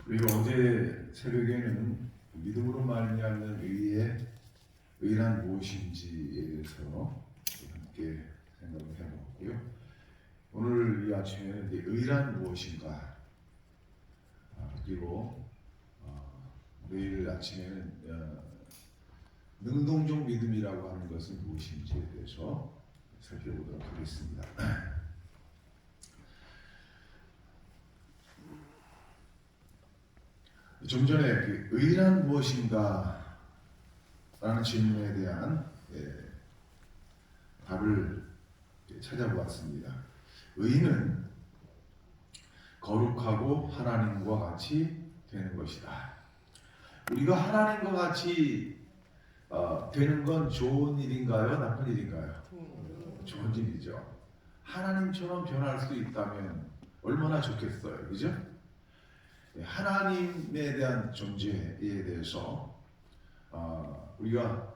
우리가 어제 새벽에는 믿음으로 말미암는 의의 의란 무엇인지에 대해서 함께 생각을 해보았고요. 오늘 이 아침에는 의란 무엇인가, 그리고 내일 아침에는 능동적 믿음이라고 하는 것은 무엇인지에 대해서 살펴보도록 하겠습니다. 좀 전에 그 의란 무엇인가 라는 질문에 대한 답을 찾아보았습니다. 의는 거룩하고 하나님과 같이 되는 것이다. 우리가 하나님과 같이 되는 건 좋은 일인가요? 나쁜 일인가요? 좋은 일이죠. 하나님처럼 변할 수 있다면 얼마나 좋겠어요. 그죠? 하나님에 대한 존재에 대해서 우리가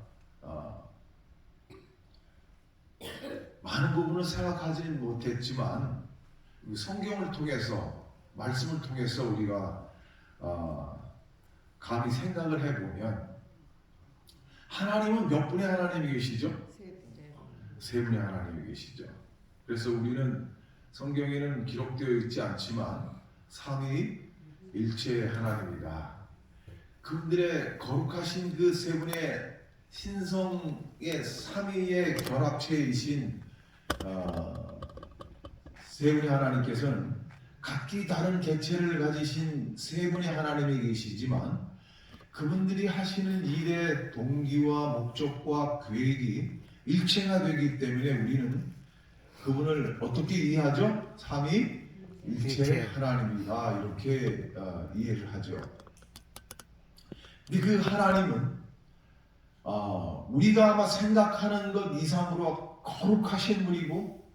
많은 부분을 생각하지는 못했지만 성경을 통해서, 말씀을 통해서 우리가 감히 생각을 해보면 하나님은 몇 분의 하나님이 계시죠? 세 분의 하나님이 계시죠. 그래서 우리는 성경에는 기록되어 있지 않지만 삼위 일체 하나님이다. 그분들의 거룩하신 그 세 분의 신성의 삼위의 결합체이신 세 분의 하나님께서는 각기 다른 객체를 가지신 세 분의 하나님이 계시지만 그분들이 하시는 일의 동기와 목적과 계획이 일체가 되기 때문에 우리는 그분을 어떻게 이해하죠? 삼위 일체 하나님이다, 이렇게 이해를 하죠. 근데 그 하나님은 우리가 아마 생각하는 것 이상으로 거룩하신 분이고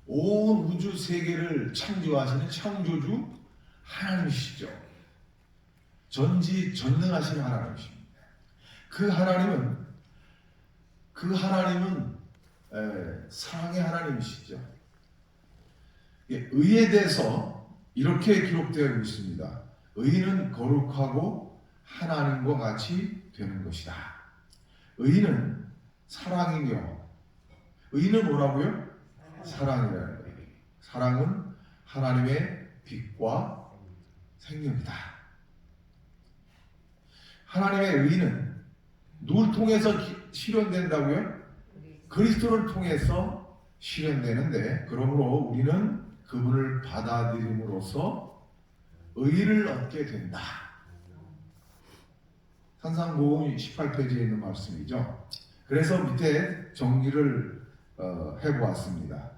온 우주 세계를 창조하시는 창조주 하나님이시죠. 전지전능하신 하나님이십니다. 그 하나님은 사랑의 하나님이시죠. 의에 대해서 이렇게 기록되어 있습니다. 의는 거룩하고 하나님과 같이 되는 것이다. 의는 사랑이며, 의는 뭐라고요? 사랑이라는 거예요. 사랑은 하나님의 빛과 생명이다. 하나님의 의는 누굴 통해서 실현된다고요? 그리스도를 통해서 실현되는데, 그러므로 우리는 그분을 받아들임으로써 의를 얻게 된다. 산상보음 18페이지에 있는 말씀이죠. 그래서 밑에 정리를 해보았습니다.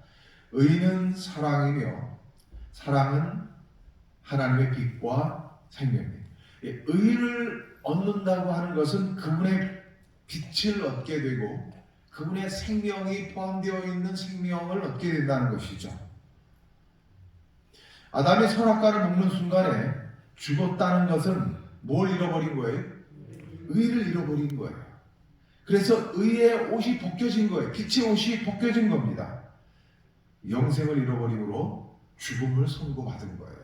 의는 사랑이며 사랑은 하나님의 빛과 생명입니다. 의를 얻는다고 하는 것은 그분의 빛을 얻게 되고 그분의 생명이 포함되어 있는 생명을 얻게 된다는 것이죠. 아담이 선악과를 먹는 순간에 죽었다는 것은 뭘 잃어버린 거예요? 의를 잃어버린 거예요. 그래서 의의 옷이 벗겨진 거예요. 빛의 옷이 벗겨진 겁니다. 영생을 잃어버림으로 죽음을 선고받은 거예요.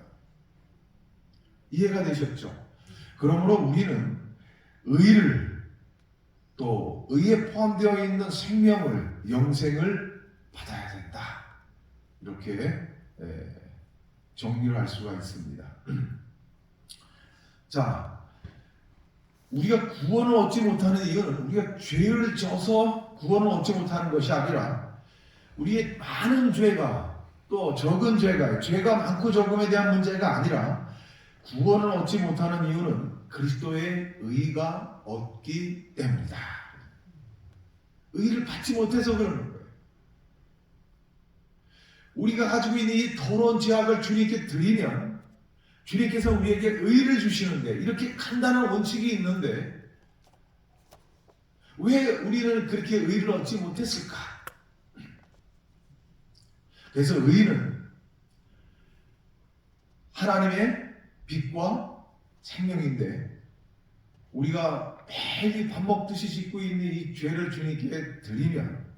이해가 되셨죠? 그러므로 우리는 의를, 또 의에 포함되어 있는 생명을, 영생을 받아야 된다. 이렇게 정리를 할 수가 있습니다. 자, 우리가 구원을 얻지 못하는 이유는 우리가 죄를 져서 구원을 얻지 못하는 것이 아니라 우리의 많은 죄가, 또 적은 죄가 많고 적음에 대한 문제가 아니라 구원을 얻지 못하는 이유는 그리스도의 의가 없기 때문이다. 의를 받지 못해서 그러는 거예요. 우리가 가지고 있는 이 더러운 죄악을 주님께 드리면 주님께서 우리에게 의를 주시는데, 이렇게 간단한 원칙이 있는데 왜 우리는 그렇게 의를 얻지 못했을까? 그래서 의는 하나님의 빛과 생명인데 우리가 매일 밥 먹듯이 짓고 있는 이 죄를 주님께 드리면,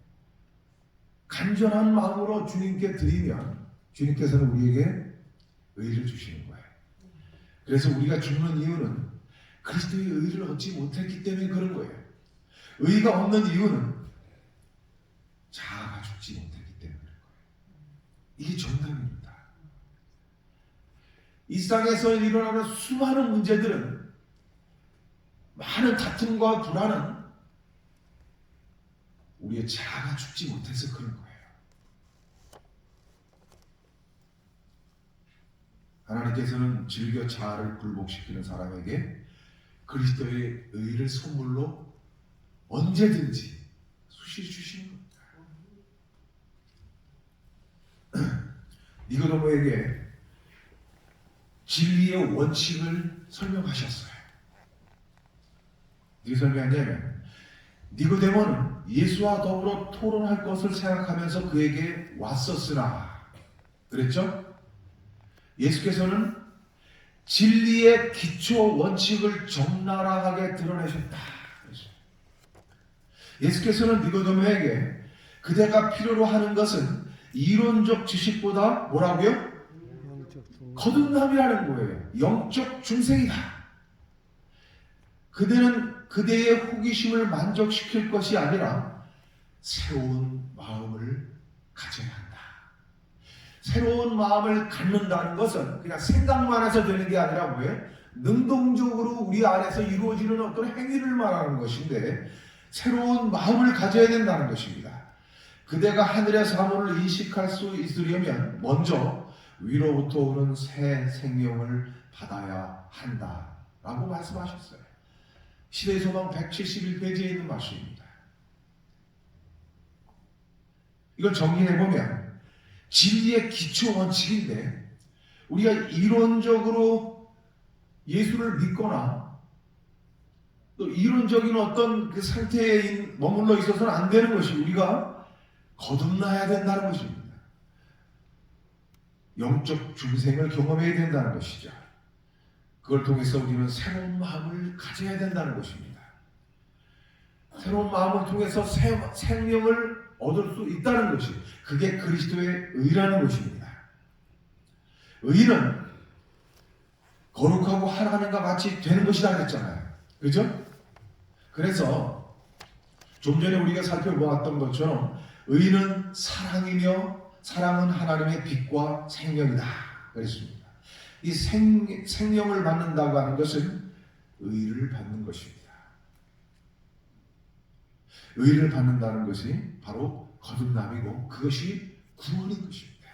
간절한 마음으로 주님께 드리면 주님께서는 우리에게 의를 주시는 거예요. 그래서 우리가 죽는 이유는 그리스도의 의를 얻지 못했기 때문에 그런 거예요. 의가 없는 이유는 자아가 죽지 못했기 때문에 그런 거예요. 이게 정답입니다. 이 땅에서 일어나는 수많은 문제들은, 많은 다툼과 불안은 우리의 자아가 죽지 못해서 그런 거예요. 하나님께서는 즐겨 자아를 굴복시키는 사람에게 그리스도의 의를 선물로 언제든지 수시로 주시는 겁니다. 니고데모에게 진리의 원칙을 설명하셨어요. 어떻게 설명하냐면, 니고데모는 예수와 더불어 토론할 것을 생각하면서 그에게 왔었으나, 그랬죠? 예수께서는 진리의 기초 원칙을 적나라하게 드러내셨다. 예수께서는 니고데모에게 그대가 필요로 하는 것은 이론적 지식보다 뭐라고요? 거듭남이라는 거예요. 영적 중생이다. 그대는 그대의 호기심을 만족시킬 것이 아니라 새로운 마음을 가져야 한다. 새로운 마음을 갖는다는 것은 그냥 생각만 해서 되는 게 아니라 뭐예요? 능동적으로 우리 안에서 이루어지는 어떤 행위를 말하는 것인데, 새로운 마음을 가져야 된다는 것입니다. 그대가 하늘의 사물을 인식할 수 있으려면 먼저 위로부터 오는 새 생명을 받아야 한다라고 말씀하셨어요. 시대의 소망 171페이지에 있는 말씀입니다. 이걸 정리해보면 진리의 기초 원칙인데, 우리가 이론적으로 예수를 믿거나 또 이론적인 어떤 그 상태에 머물러 있어서는 안 되는 것이, 우리가 거듭나야 된다는 것입니다. 영적 중생을 경험해야 된다는 것이죠. 그걸 통해서 우리는 새로운 마음을 가져야 된다는 것입니다. 새로운 마음을 통해서 생명을 얻을 수 있다는 것이, 그게 그리스도의 의라는 것입니다. 의는 거룩하고 하나님과 같이 되는 것이다 그랬잖아요. 그죠? 그래서 좀 전에 우리가 살펴보았던 것처럼 의는 사랑이며 사랑은 하나님의 빛과 생명이다 그랬습니다. 이 생명을 받는다고 하는 것은 의를 받는 것입니다. 의를 받는다는 것이 바로 거듭남이고, 그것이 구원인 것입니다.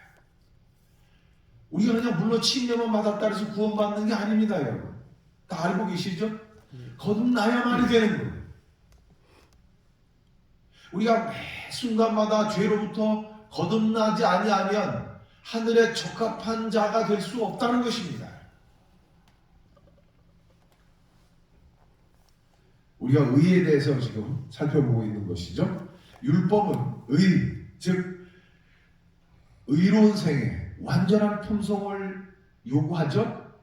우리가 그냥 물론 침례만 받았다 해서 구원받는 게 아닙니다, 여러분. 다 알고 계시죠? 거듭나야만이 되는 거예요. 우리가 매 순간마다 죄로부터 거듭나지 아니하면 하늘에 적합한 자가 될 수 없다는 것입니다. 우리가 의에 대해서 지금 살펴보고 있는 것이죠. 율법은 의, 즉 의로운 생애, 완전한 품성을 요구하죠.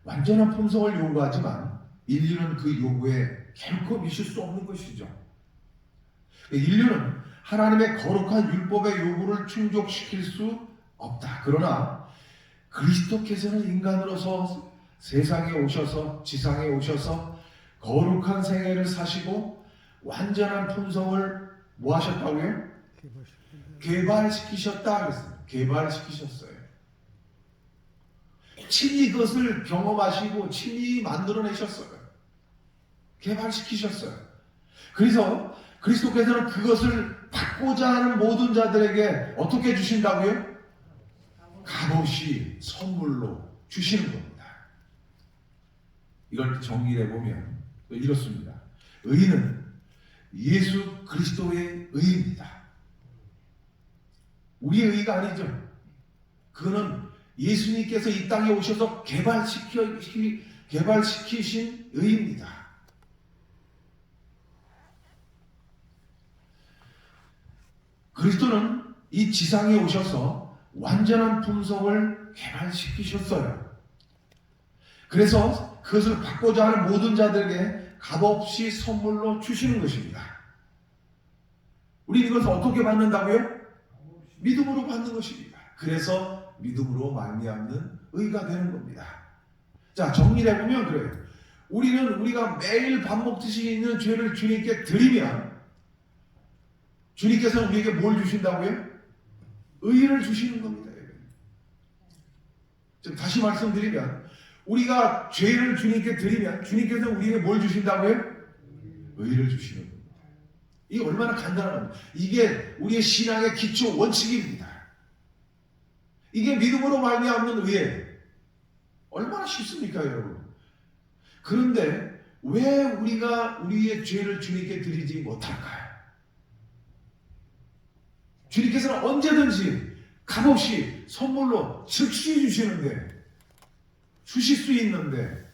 완전한 품성을 요구하지만 인류는 그 요구에 결코 미칠 수 없는 것이죠. 인류는 하나님의 거룩한 율법의 요구를 충족시킬 수 없다. 그러나 그리스도께서는 인간으로서 세상에 오셔서, 지상에 오셔서 거룩한 생애를 사시고 완전한 품성을 뭐 하셨다고요? 개발시키셨다 그랬어요. 개발시키셨어요. 친히 그것을 경험하시고 친히 만들어내셨어요. 개발시키셨어요. 그래서 그리스도께서는 그것을 받고자 하는 모든 자들에게 어떻게 주신다고요? 값없이 선물로 주시는 겁니다. 이걸 정리해보면 이렇습니다. 의는 예수 그리스도의 의입니다. 우리의 의가 아니죠. 그거는 예수님께서 이 땅에 오셔서 개발시키신 의입니다. 그리스도는 이 지상에 오셔서 완전한 품성을 개발시키셨어요. 그래서 그것을 받고자 하는 모든 자들에게 값없이 선물로 주시는 것입니다. 우리는 이것을 어떻게 받는다고요? 믿음으로 받는 것입니다. 그래서 믿음으로 말미암는 의가 되는 겁니다. 자, 정리를 해보면 그래요. 우리가 매일 밥 먹듯이 있는 죄를 주님께 드리면 주님께서는 우리에게 뭘 주신다고요? 의를 주시는 겁니다. 다시 말씀드리면 우리가 죄를 주님께 드리면 주님께서 우리에게 뭘 주신다고요? 의를 주시는 겁니다. 이게 얼마나 간단한 겁니다. 이게 우리의 신앙의 기초 원칙입니다. 이게 믿음으로 말미암는 의예요. 얼마나 쉽습니까, 여러분? 그런데 왜 우리가 우리의 죄를 주님께 드리지 못할까요? 주님께서는 언제든지 값없이 선물로 즉시 주시는데, 주실 수 있는데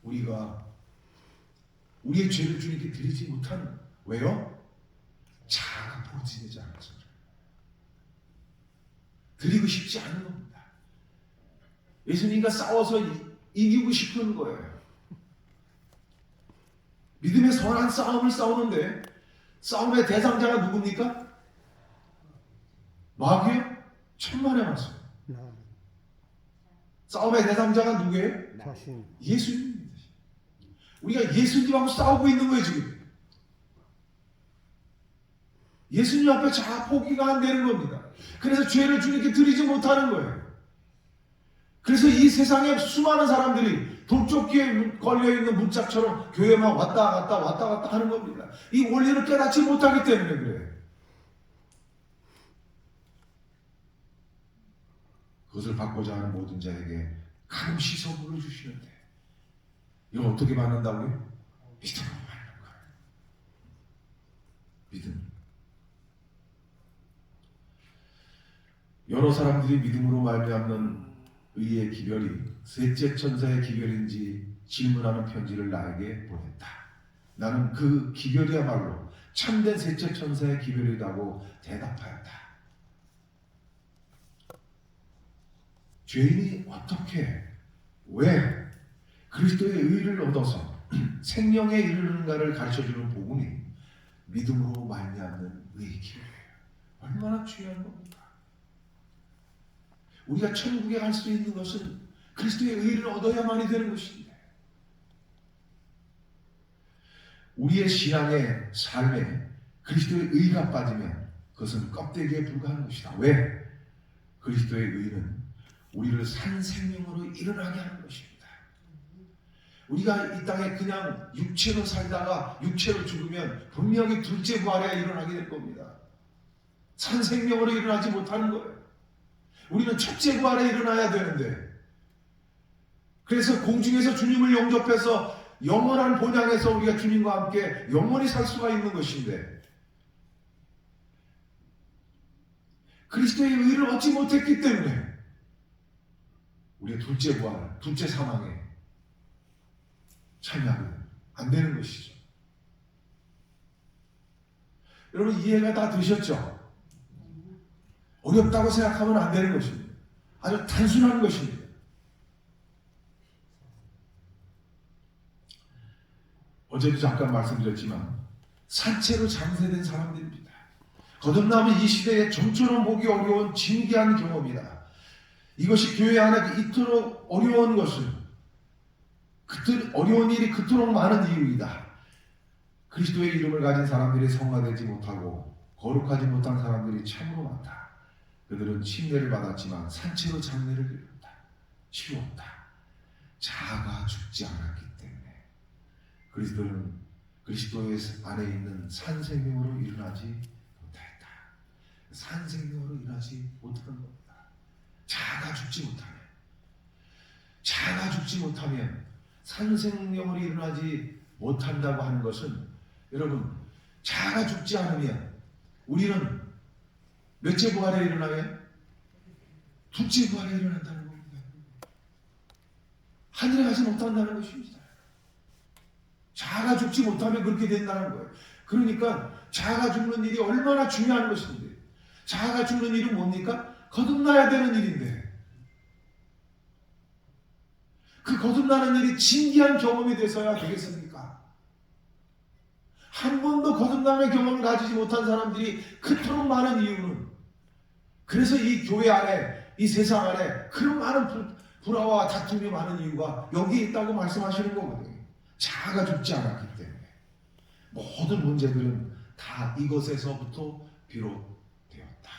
우리가 우리의 죄를 주님께 드리지 못하는, 왜요? 자아가 부러지지 않아서 드리고 싶지 않은 겁니다. 예수님과 싸워서 이기고 싶은 거예요. 믿음의 선한 싸움을 싸우는데 싸움의 대상자가 누굽니까? 마귀요? 천만의 말씀. 싸움의 대상자가 누구예요? 자신. 예수님입니다. 우리가 예수님하고 싸우고 있는 거예요, 지금. 예수님 앞에 자 포기가 안 되는 겁니다. 그래서 죄를 주님께 드리지 못하는 거예요. 그래서 이 세상에 수많은 사람들이 돌쫓기에 걸려있는 문짝처럼 교회만 왔다 갔다 하는 겁니다. 이 원리를 깨닫지 못하기 때문에 그래요. 그것을 받고자 하는 모든 자에게 가끔씩 선물을 주시는데 이걸 어떻게 받는다고요? 믿음으로 받는 거예요. 믿음. 여러 사람들이 믿음으로 말미암는 의의 기별이 셋째 천사의 기별인지 질문하는 편지를 나에게 보냈다. 나는 그 기별이야말로 참된 셋째 천사의 기별이라고 대답하였다. 죄인이 어떻게, 왜 그리스도의 의를 얻어서 생명에 이르는가를 가르쳐주는 복음이 믿음으로 말미암는 의의 기별이에요. 얼마나 중요한 겁니까? 우리가 천국에 갈 수 있는 것은 그리스도의 의를 얻어야만이 되는 것인데, 우리의 신앙의 삶에 그리스도의 의가 빠지면 그것은 껍데기에 불과한 것이다. 왜? 그리스도의 의는 우리를 산 생명으로 일어나게 하는 것입니다. 우리가 이 땅에 그냥 육체로 살다가 육체로 죽으면 분명히 둘째 부활에 일어나게 될 겁니다. 산 생명으로 일어나지 못하는 거예요. 우리는 첫째 부활에 일어나야 되는데, 그래서 공중에서 주님을 영접해서 영원한 본향에서 우리가 주님과 함께 영원히 살 수가 있는 것인데, 그리스도의 의를 얻지 못했기 때문에 우리가 둘째 부활, 둘째 사망에 참여하게 안 되는 것이죠. 여러분 이해가 다 되셨죠? 어렵다고 생각하면 안 되는 것입니다. 아주 단순한 것입니다. 어제도 잠깐 말씀드렸지만 산채로 장세된 사람들입니다. 거듭남은 이 시대에 좀처럼 보기 어려운 진귀한 경험이다. 이것이 교회 안에 이토록 어려운 것은, 어려운 일이 그토록 많은 이유이다. 그리스도의 이름을 가진 사람들이 성화되지 못하고 거룩하지 못한 사람들이 참으로 많다. 그들은 침례를 받았지만 산채로 장례를 이뤘다. 치루었다. 자아가 죽지 않았기 때문에 그리스도의 안에 있는 산 생명으로 일어나지 못하였다. 산 생명으로 일어나지 못하는 겁니다. 자아가 죽지 못하면 산 생명으로 일어나지 못한다고 하는 것은, 여러분 자아가 죽지 않으면 우리는 몇째 부활에 일어나요? 둘째 부활에 일어난다는 겁니다. 하늘에 가지 못한다는 것입니다. 자아가 죽지 못하면 그렇게 된다는 거예요. 그러니까 자아가 죽는 일이 얼마나 중요한 것인데, 자아가 죽는 일은 뭡니까? 거듭나야 되는 일인데, 그 거듭나는 일이 진기한 경험이 돼서야 되겠습니까? 한 번도 거듭남의 경험을 가지지 못한 사람들이 그토록 많은 이유는 그래서 이 교회 안에, 이 세상 안에 그런 많은 불화와 다툼이 많은 이유가 여기에 있다고 말씀하시는 거거든요. 자아가 죽지 않았기 때문에. 모든 문제들은 다 이것에서부터 비롯되었다.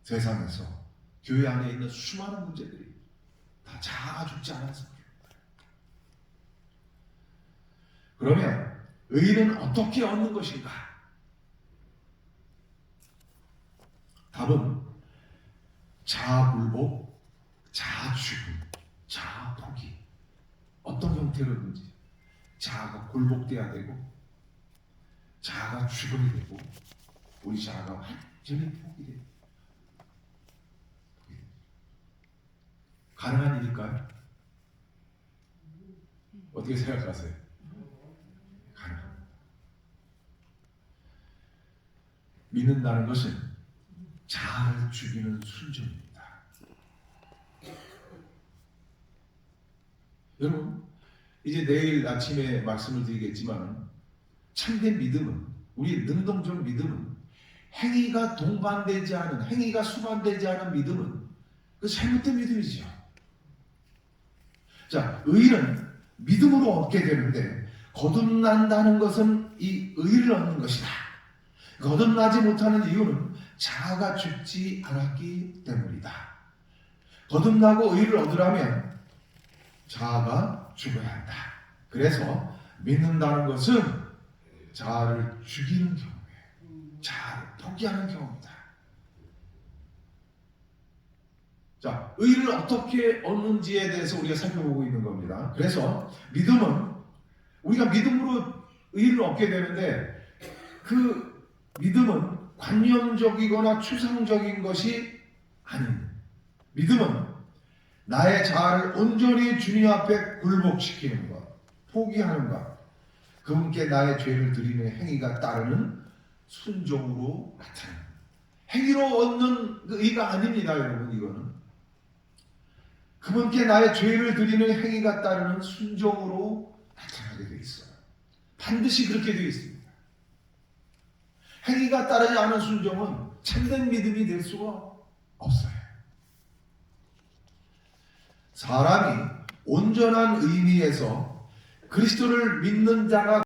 세상에서 교회 안에 있는 수많은 문제들이 다 자아가 죽지 않아서 그렇다. 그러면 의인은 어떻게 얻는 것인가? 답은 자아굴복, 자아죽음, 자아포기. 어떤 형태로든지 자아가 굴복돼야 되고 자아가 죽음이 되고 우리 자아가 완전히 포기돼요. 가능한 일일까요? 어떻게 생각하세요? 가능합니다. 믿는다는 것은 자아를 죽이는 순종입니다. 여러분, 이제 내일 아침에 말씀을 드리겠지만 참된 믿음은, 우리의 능동적 믿음은 행위가 동반되지 않은, 행위가 수반되지 않은 믿음은 그 잘못된 믿음이죠. 자, 의는 믿음으로 얻게 되는데 거듭난다는 것은 이 의를 얻는 것이다. 거듭나지 못하는 이유는 자아가 죽지 않았기 때문이다. 거듭나고 의를 얻으려면 자아가 죽어야 한다. 그래서 믿는다는 것은 자아를 죽이는 경우에 자아를 포기하는 경우입니다. 자, 의를 어떻게 얻는지에 대해서 우리가 살펴보고 있는 겁니다. 그래서 믿음은 우리가 믿음으로 의를 얻게 되는데 그 믿음은 관념적이거나 추상적인 것이 아닌 믿음은 나의 자아를 온전히 주님 앞에 굴복시키는 것, 포기하는 것, 그분께 나의 죄를 드리는 행위가 따르는 순종으로 나타나는 행위로 얻는 의가 아닙니다, 여러분. 이거는 그분께 나의 죄를 드리는 행위가 따르는 순종으로 나타나게 되어 있어요. 반드시 그렇게 되어 있습니다. 행위가 따르지 않은 순종은 참된 믿음이 될 수가 없어요. 사람이 온전한 의미에서 그리스도를 믿는 자가